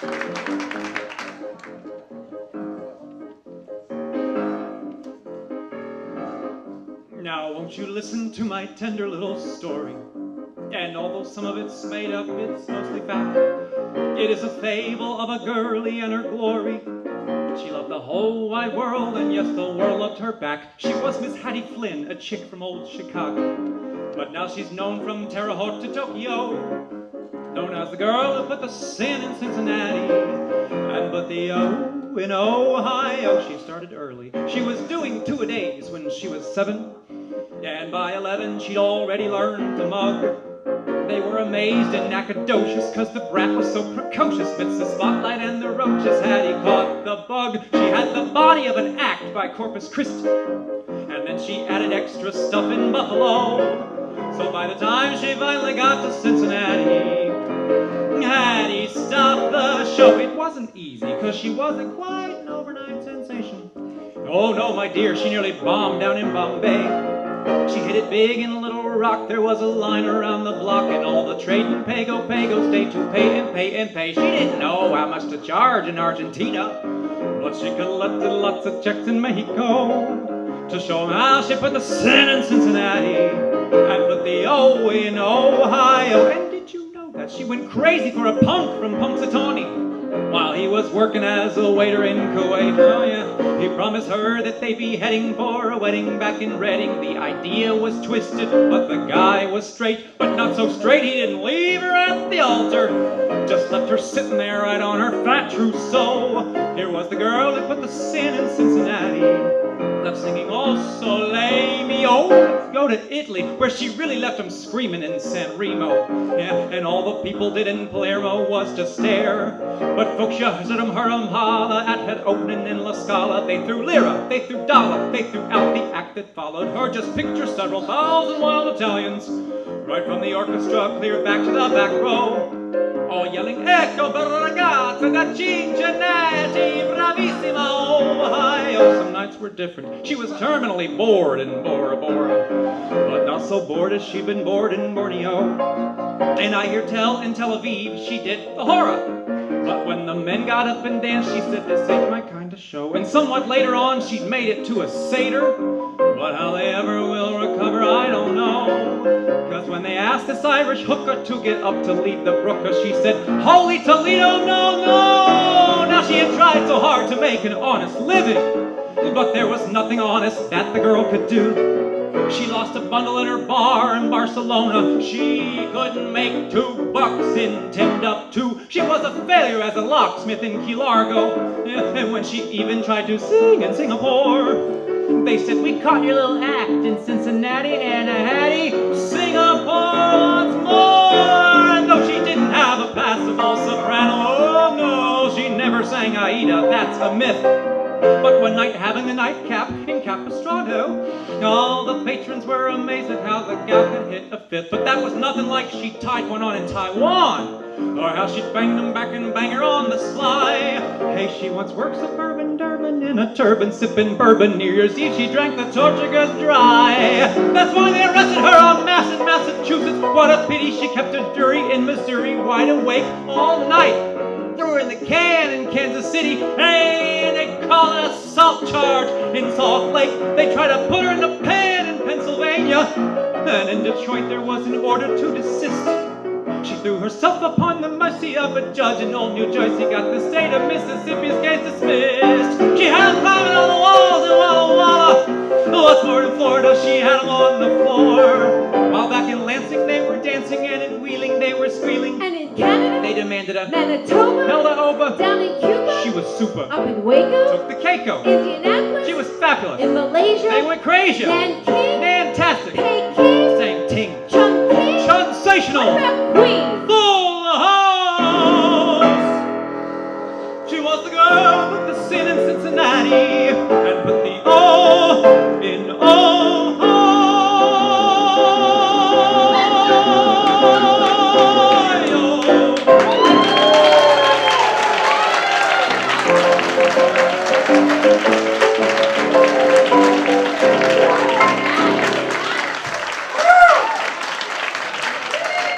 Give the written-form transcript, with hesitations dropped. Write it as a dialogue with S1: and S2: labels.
S1: Now won't you listen to my tender little story? And although some of it's made up, it's mostly fact. It is a fable of a girlie and her glory. She loved the whole wide world, and yes, the world loved her back. She was Miss Hattie Flynn, a chick from old Chicago. But now she's known from Terre Haute to Tokyo, known as the girl who put the sin in Cincinnati and put the O in Ohio. She started early. She was doing 2-a-days when she was 7, and by 11 she'd already learned to mug. They were amazed and Nacogdoches, 'cause the brat was so precocious. Midst the spotlight and the roaches, Hattie caught the bug. She had the body of an act by Corpus Christi, and then she added extra stuff in Buffalo. So by the time she finally got to Cincinnati, Hattie stopped the show. It wasn't easy, 'cause she wasn't quite an overnight sensation. Oh no, my dear, she nearly bombed down in Bombay. She hit it big in Little Rock. There was a line around the block, and all the trading pago stayed to pay and pay and pay. She didn't know how much to charge in Argentina, but she collected lots of checks in Mexico to show 'em how she put the sin in Cincinnati and put the O in Ohio. And did you know that she went crazy for a punk from Punxsutawney while he was working as a waiter in Kuwait? Oh yeah, he promised her that they'd be heading for a wedding back in Reading. The idea was twisted, but the guy was straight, but not so straight he didn't leave her at the altar. Just left her sitting there right on her fat trousseau. Here was the girl who put the sin in Cincinnati, left singing "O Sole Mio." Let's go to Italy, where she really left him screaming in San Remo. Yeah, and all the people did in Palermo was to stare. But folks, you heard 'em holla at head opening in La Scala. They threw lira, they threw dollar, they threw out the act that followed her. Just picture several thousand wild Italians, right from the orchestra clear back to the back row, all yelling, "Ecco per ragazza da Cinncinnati, bravissima Ohio." Some nights were different. She was terminally bored in Bora Bora, but not so bored as she'd been bored in Borneo. And I hear tell in Tel Aviv she did the horror. But when the men got up and danced, she said, "This ain't my kind of show." And somewhat later on, she'd made it to a Seder. But how they ever will recover, I don't know. 'Cause when they asked this Irish hooker to get up to lead the brooker, she said, "Holy Toledo, no, no!" Now she had tried so hard to make an honest living, but there was nothing honest that the girl could do. She lost a bundle in her bar in Barcelona. She couldn't make $2 in Timbuktu. She was a failure as a locksmith in Key Largo. And when she even tried to sing in Singapore, they said, "We caught your little act in Cincinnati, and Hattie, Singapore once more." And though she didn't have a passable soprano, oh no, she never sang Aida, that's a myth. But one night, having a nightcap in Capistrano, all the patrons were amazed at how the gal could hit a fifth. But that was nothing like she tied one on in Taiwan, or how she banged them back and bang her on the sly. Hey, she once worked suburban Durban in a turban, sipping bourbon. New Year's Eve, she drank the Tortugas dry. That's why they arrested her en masse in Massachusetts. What a pity she kept a jury in Missouri wide awake all night. Threw her in the can in Kansas City. Hey, they call it assault charge in Salt Lake. They try to put her in the pen in Pennsylvania. And in Detroit there was an order to desist. She threw herself upon the mercy of a judge, and old New Jersey got the state of Mississippi's case dismissed. She had them climbing on the walls in Walla Walla. What's more, in Florida she had them on the floor. While back in Lansing they were dancing, and in Wheeling they were squealing.
S2: And in Canada
S1: they demanded a
S2: Manitoba,
S1: Helda
S2: down in Cuba
S1: she was super.
S2: Up in Waco,
S1: Took the Keiko.
S2: Indianapolis,
S1: She was fabulous.
S2: in Malaysia,
S1: They went crazy.
S2: Nanking,
S1: Fantastic.
S2: Peking,
S1: Same ting.
S2: Chongqing.
S1: Sensational.
S2: What about Queens?